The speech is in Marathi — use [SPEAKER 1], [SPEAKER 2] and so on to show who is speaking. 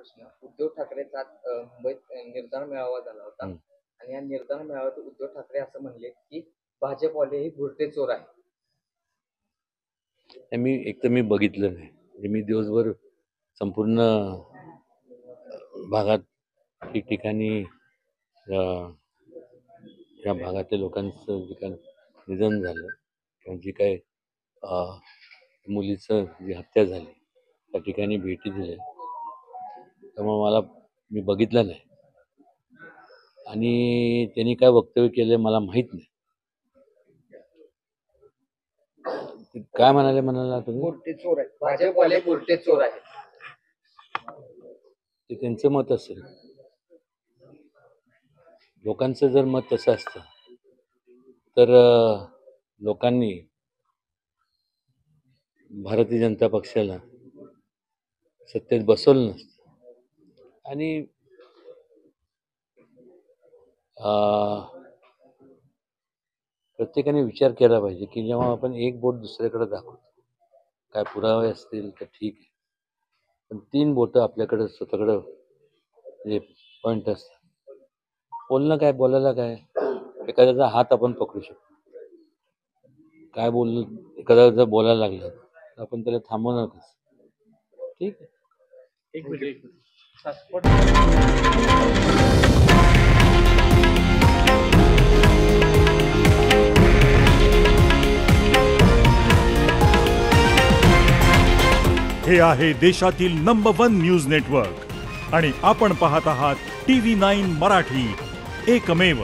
[SPEAKER 1] प्रश्न. उद्धव ठाकरेंचा मुंबईत निर्धार मेळावा झाला होता आणि या निर्धार मेळाव्यात उद्धव ठाकरे असं म्हणले की भाजपवाले हे भुरटे चोर आहेत.
[SPEAKER 2] मी बघितलं नाही. म्हणजे मी दिवसभर संपूर्ण भागात ठिकठिकाणी या भागातल्या लोकांचं जे काय निधन झालं किंवा जी काय मुलीचं जी हत्या झाली त्या ठिकाणी भेटी दिल्या, त्यामुळे मी बघितलं नाही आणि त्यांनी काय वक्तव्य केलं मला माहित नाही. काय म्हणाला तुम्ही?
[SPEAKER 1] भुरटे चोर आहेत, भाजपवाले भुरटे चोर आहेत.
[SPEAKER 2] ते त्यांचं मत असेल. लोकांचं जर मत तसं असतं तर लोकांनी भारतीय जनता पक्षाला सत्तेत बसवलं नसतं आणि प्रत्येकाने विचार केला पाहिजे की जेव्हा आपण एक बोट दुसऱ्याकडे दाखवतो, काय पुरावे असतील तर ठीक आहे, पण 3 बोटं आपल्याकडे स्वतःकडे जे पॉईंट असतात, बोलणं काय, बोलायला काय, एखाद्याचा हात आपण पकडू शकतो. काय एखादा जर बोलायला लागलं तर आपण त्याला थांबवणार कसं? ठीक आहे.
[SPEAKER 3] एक मिनिट.
[SPEAKER 4] हे आहे देशातील नंबर 1 न्यूज नेटवर्क आणि आपण पाहत आहात TV9 मराठी, एकमेव.